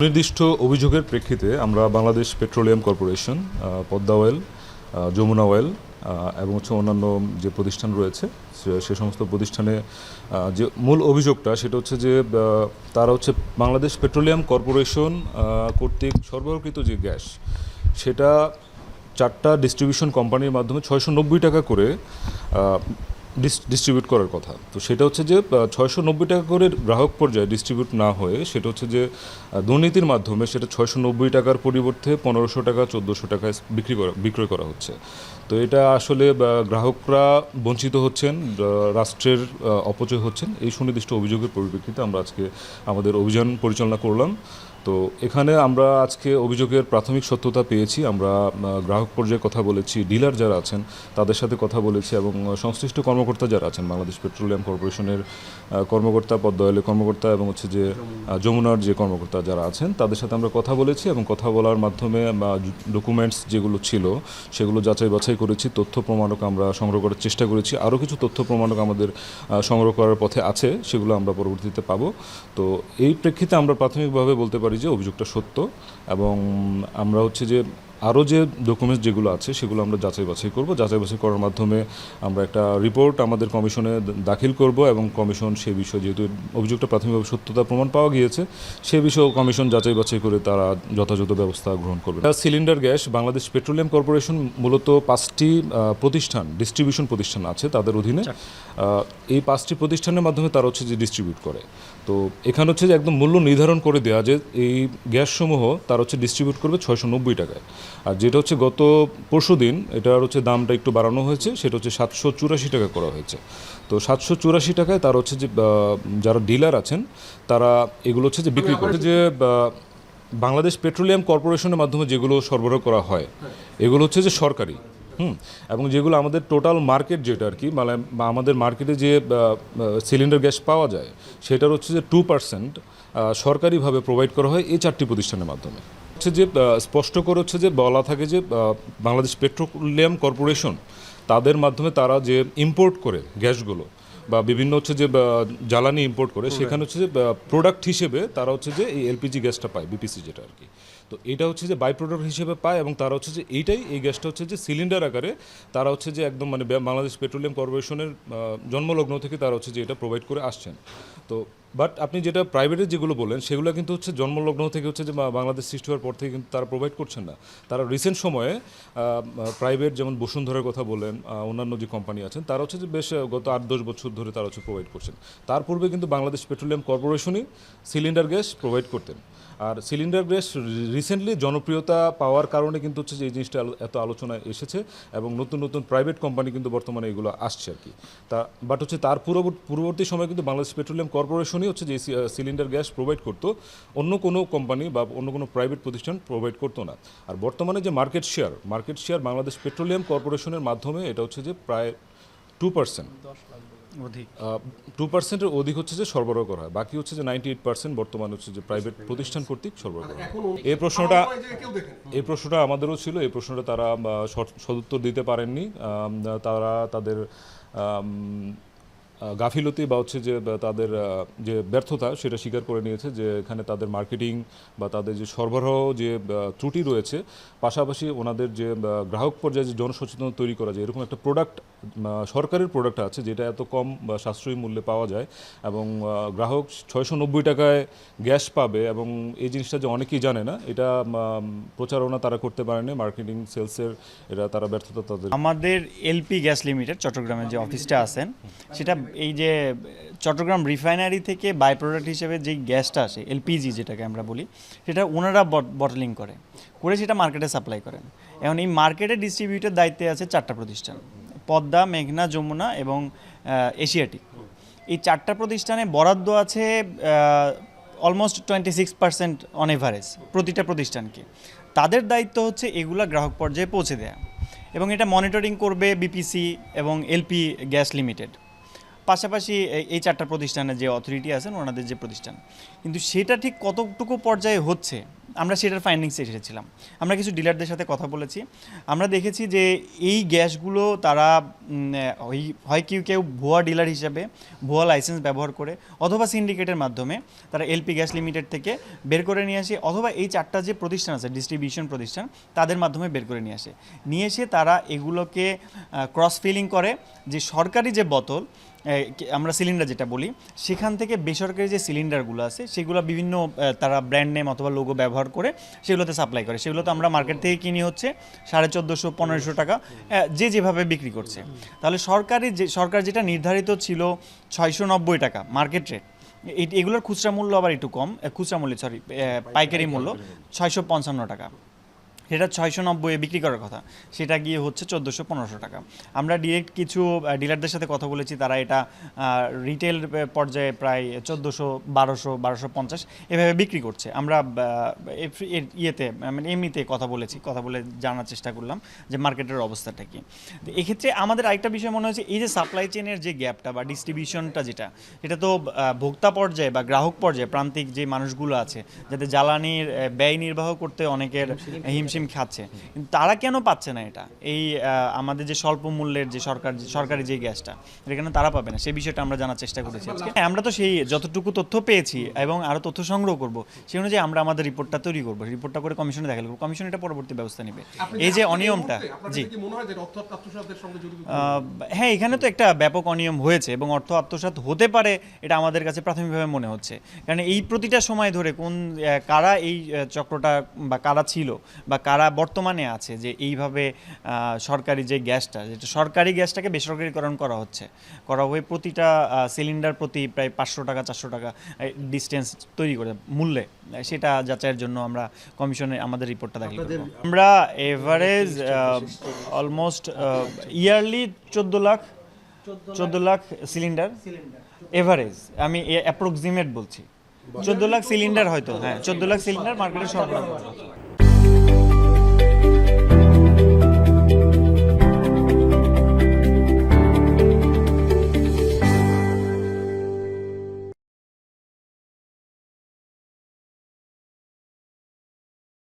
নির্দিষ্ট অভিযোগের প্রেক্ষিতে আমরা Bangladesh Petroleum Corporation, Padma Oil, Jamuna Oil এবং অন্যান্য যে প্রতিষ্ঠান রয়েছে সে সমস্ত প্রতিষ্ঠানে যে মূল অভিযোগটা সেটা হচ্ছে যে তারা বাংলাদেশ পেট্রোলিয়াম কর্পোরেশন কর্তৃক সরবরাহকৃত যে গ্যাস সেটা 4টা ডিস্ট্রিবিউশন কোম্পানির মাধ্যমে 690 টাকা করে ডিস্ট্রিবিউট করার কথা। তো সেটা হচ্ছে যে 690 টাকা করে গ্রাহক পর্যায়ে ডিস্ট্রিবিউট না হয়ে সেটা হচ্ছে যে দুর্নীতির মাধ্যমে সেটা 690 টাকার পরিবর্তে 1500 টাকা 1400 টাকায় বিক্রয় করা হচ্ছে। তো এটা আসলে গ্রাহকরা বঞ্চিত হচ্ছেন, রাষ্ট্রের অপচয় হচ্ছেন। এই সুনির্দিষ্ট অভিযোগের পরিপ্রেক্ষিতে আমরা আজকে আমাদের অভিযান পরিচালনা করলাম। তো এখানে আমরা আজকে অভিযোগের প্রাথমিক সত্যতা পেয়েছি। আমরা গ্রাহক পর্যায়ে কথা বলেছি, ডিলার যারা আছেন তাদের সাথে কথা বলেছি এবং সংশ্লিষ্ট কর্মকর্তা যারা আছেন বাংলাদেশ পেট্রোলিয়াম কর্পোরেশনের কর্মকর্তা, পদ্মা অয়েলের কর্মকর্তা এবং যে যমুনার যে কর্মকর্তা যারা আছেন তাদের সাথে আমরা কথা বলেছি এবং কথা বলার মাধ্যমে ডকুমেন্টস যেগুলো ছিল সেগুলো যাচাই বাছাই করেছি। তথ্য প্রমাণক আমরা সংগ্রহ করার চেষ্টা করেছি। আরও কিছু তথ্য প্রমাণক আমাদের সংগ্রহ করার পথে আছে, সেগুলো আমরা পরবর্তীতে পাবো। তো এই প্রেক্ষিতে আমরা প্রাথমিকভাবে বলতে পারি যে অভিযোগটা সত্য এবং আমরা যে আরও যে ডকুমেন্টস যেগুলো আছে সেগুলো আমরা যাচাই বাছাই করব। যাচাই বাছাই করার মাধ্যমে আমরা একটা রিপোর্ট আমাদের কমিশনে দাখিল করব এবং কমিশন সে বিষয়ে, যেহেতু অভিযোগটা প্রাথমিকভাবে সত্যতা প্রমাণ পাওয়া গিয়েছে, সে বিষয়েও কমিশন যাচাই বাছাই করে তারা যথাযথ ব্যবস্থা গ্রহণ করবে। Cylinder gas Bangladesh Petroleum corporation মূলত 5টি প্রতিষ্ঠান, ডিস্ট্রিবিউশন প্রতিষ্ঠান আছে তাদের অধীনে। এই 5টি প্রতিষ্ঠানের মাধ্যমে তারা যে ডিস্ট্রিবিউট করে। তো এখানে যে একদম মূল্য নির্ধারণ করে দেওয়া যে এই গ্যাসসমূহ তারা ডিস্ট্রিবিউট করবে 690 টাকায়। আর যেটা গত পরশু দিন এটার দামটা একটু বাড়ানো হয়েছে, সেটা 784 টাকা করা হয়েছে। তো 784 টাকায় তার যে যারা ডিলার আছেন তারা এগুলো যে বিক্রি করে। যে বাংলাদেশ পেট্রোলিয়াম কর্পোরেশনের মাধ্যমে যেগুলো সরবরাহ করা হয় এগুলো যে সরকারি, এবং যেগুলো আমাদের টোটাল মার্কেট যেটা আর কি, মানে আমাদের মার্কেটে যে সিলিন্ডার গ্যাস পাওয়া যায় সেটার যে 2% সরকারিভাবে প্রোভাইড করা হয় এই 4টি প্রতিষ্ঠানের মাধ্যমে। যে স্পষ্ট করে যে বলা থাকে যে বাংলাদেশ পেট্রোলিয়াম কর্পোরেশন তাদের মাধ্যমে তারা যে ইম্পোর্ট করে গ্যাসগুলো বা বিভিন্ন যে জ্বালানি ইম্পোর্ট করে, সেখানে যে প্রোডাক্ট হিসেবে তারা যে এই এলপিজি গ্যাসটা পায়, বিপিসি যেটা আর কি। তো এটা যে বাই প্রোডাক্ট হিসেবে পায় এবং তারা যে এই গ্যাসটা যে সিলিন্ডার আকারে তারা যে একদম মানে বাংলাদেশ পেট্রোলিয়াম কর্পোরেশনের জন্মলগ্ন থেকে তারা যে এটা প্রোভাইড করে আসছেন। তো বাট আপনি যেটা প্রাইভেটের যেগুলো বললেন সেগুলো কিন্তু জন্মলগ্ন থেকে যে বাংলাদেশ সৃষ্টি হওয়ার পর থেকে কিন্তু তারা প্রোভাইড করছেন না। তারা রিসেন্ট সময়ে প্রাইভেট যেমন বসুন্ধরার কথা বললেন, অন্যান্য যে কোম্পানি আছেন তারা যে বেশ গত 8-10 বছর ধরে তারা প্রোভাইড করছেন। তার পূর্বে কিন্তু বাংলাদেশ পেট্রোলিয়াম কর্পোরেশনই সিলিন্ডার গ্যাস প্রোভাইড করতেন। আর সিলিন্ডার গ্যাস রিসেন্টলি জনপ্রিয়তা পাওয়ার কারণে কিন্তু যে এই জিনিসটা এত আলোচনায় এসেছে এবং নতুন নতুন প্রাইভেট কোম্পানি কিন্তু বর্তমানে এগুলো আসছে আর কি। বাট তার পূর্ববর্তী সময় কিন্তু বাংলাদেশ পেট্রোলিয়াম কর্পোরেশনই যে সিলিন্ডার গ্যাস প্রোভাইড করতো, অন্য কোনো কোম্পানি বা অন্য কোনো প্রাইভেট প্রতিষ্ঠান প্রোভাইড করতো না। আর বর্তমানে যে মার্কেট শেয়ার বাংলাদেশ পেট্রোলিয়াম কর্পোরেশনের মাধ্যমে এটা যে প্রায় 2%, 2%-এর অধিক যে সরবরাহ করা হয়। বাকি যে 98% বর্তমানে যে প্রাইভেট প্রতিষ্ঠান কর্তৃক সরবরাহ করা হয়। এই প্রশ্নটা আমাদেরও ছিল। এই প্রশ্নটা তারা সদুত্তর দিতে পারেননি। তারা তাদের গাফিলতি বা যে তাদের যে ব্যর্থতা সেটা স্বীকার করে নিয়েছে যে এখানে তাদের মার্কেটিং বা তাদের যে সরবরাহ যে ত্রুটি রয়েছে, পাশাপাশি ওনাদের যে গ্রাহক পর্যায়ে যে জনসচেতনতা তৈরি করা যায়, এরকম একটা প্রোডাক্ট সরকারের প্রোডাক্ট আছে যেটা এত কম বা সাশ্রয়ী মূল্যে পাওয়া যায় এবং গ্রাহক 690 টাকায় গ্যাস পাবে এবং এই জিনিসটা যে অনেকেই জানে না, এটা প্রচারণা তারা করতে পারেনি, মার্কেটিং সেলসের এটা তারা ব্যর্থতা তাদের। আমাদের এলপি গ্যাস লিমিটেড চট্টগ্রামের যে অফিসটা আছেন সেটা এই যে চট্টগ্রাম রিফাইনারি থেকে বাই প্রোডাক্ট হিসেবে যেই গ্যাসটা আসে এলপিজি যেটাকে আমরা বলি, সেটা ওনারা বটলিং করে সেটা মার্কেটে সাপ্লাই করেন। এখন এই মার্কেটে ডিস্ট্রিবিউটের দায়িত্বে আছে 4টা প্রতিষ্ঠান, পদ্মা, মেঘনা, যমুনা এবং এশিয়াটিক। এই 4টা প্রতিষ্ঠানে বরাদ্দ আছে অলমোস্ট 26% অন এভারেজ প্রতিটা প্রতিষ্ঠানকে। তাদের দায়িত্ব হচ্ছে এগুলা গ্রাহক পর্যায়ে পৌঁছে দেয়া এবং এটা মনিটরিং করবে বিপিসি এবং এলপি গ্যাস লিমিটেড। পাশাপাশি এই 4টা প্রতিষ্ঠানের যে অথরিটি আছেন ওনাদের যে প্রতিষ্ঠান, কিন্তু সেটা ঠিক কতটুকু পর্যায়ে হচ্ছে আমরা সেটার ফাইন্ডিংসে এসেছিলাম। আমরা কিছু ডিলারদের সাথে কথা বলেছি, আমরা দেখেছি যে এই গ্যাসগুলো তারা হয় কেউ ভুয়া ডিলার হিসাবে ভুয়া লাইসেন্স ব্যবহার করে অথবা সিন্ডিকেটের মাধ্যমে তারা এলপি গ্যাস লিমিটেড থেকে বের করে নিয়ে আসে, অথবা এই 4টা যে প্রতিষ্ঠান আছে ডিস্ট্রিবিউশন প্রতিষ্ঠান তাদের মাধ্যমে বের করে নিয়ে এসে তারা এগুলোকে ক্রস ফিলিং করে যে সরকারি যে বোতল আমরা সিলিন্ডার যেটা বলি সেখান থেকে বেসরকারি যে সিলিন্ডারগুলো আছে সেগুলো বিভিন্ন তারা ব্র্যান্ড নেম অথবা লোগো ব্যবহার করে সেগুলোতে সাপ্লাই করে। সেগুলো তো আমরা মার্কেট থেকে কিনি হচ্ছে 1450-1500 টাকা, যে যেভাবে বিক্রি করছে। তাহলে সরকার যেটা নির্ধারিত ছিল 690 টাকা মার্কেট রেট, এগুলোর খুচরা মূল্য আবার একটু কম, পাইকারি মূল্য 655 টাকা, সেটা 690-এ বিক্রি করার কথা, সেটা গিয়ে হচ্ছে 1400-1500 টাকা। আমরা ডিরেক্ট কিছু ডিলারদের সাথে কথা বলেছি, তারা এটা রিটেল পর্যায়ে প্রায় 1400-1250 এভাবে বিক্রি করছে। আমরা মানে এমনিতে কথা বলে জানার চেষ্টা করলাম যে মার্কেটের অবস্থাটা কি। তো এক্ষেত্রে আমাদের আরেকটা বিষয় মনে হচ্ছে, এই যে সাপ্লাই চেনের যে গ্যাপটা বা ডিস্ট্রিবিউশনটা এটা তো ভোক্তা পর্যায়ে বা গ্রাহক পর্যায়ে প্রান্তিক যে মানুষগুলো আছে যাতে জ্বালানির ব্যয় নির্বাহ করতে অনেকের হিমশিম খাচ্ছে, কিন্তু তারা কেন পাচ্ছে না এটা? এই আমাদের যে স্বল্প মূল্যের যে সরকারি যে গ্যাসটা, এটা কেন তারা পাবে না, সেই বিষয়টা আমরা জানার চেষ্টা করেছি আজকে। আমরা তো সেই যতটুকু তথ্য পেয়েছি এবং আরও তথ্য সংগ্রহ করব, সেই অনুযায়ী আমরা আমাদের রিপোর্টটা তৈরি করবো, রিপোর্টটা করে কমিশনে দেখাল করবো, কমিশন এটা পরবর্তী ব্যবস্থা নেবে। এই যে অনিয়মটা, জি হ্যাঁ, এখানে তো একটা ব্যাপক অনিয়ম হয়েছে এবং অর্থ আত্মসাৎ হতে পারে, এটা আমাদের কাছে প্রাথমিকভাবে মনে হচ্ছে। কারণ এই প্রতিটা সময় ধরে কারা এই চক্রটা বা কারা ছিল বা কারা বর্তমানে আছে যে এইভাবে সরকারি যে গ্যাসটা, যেটা সরকারি গ্যাসটাকে বেসরকারিকরণ করা হয়ে প্রতিটা সিলিন্ডার প্রতি প্রায় 500 টাকা 400 টাকা ডিস্টেন্স তৈরি করে মূল্যে, সেটা যাচাইয়ের জন্য আমরা কমিশনে আমাদের রিপোর্টটা দাখিল করব। আমরা average almost yearly 14 lakh cylinder average, আমি অ্যাপ্রক্সিমেট বলছি, 14 লাখ সিলিন্ডার হয়তো, হ্যাঁ 14 লাখ সিলিন্ডার মার্কেটে সরবরাহ করা।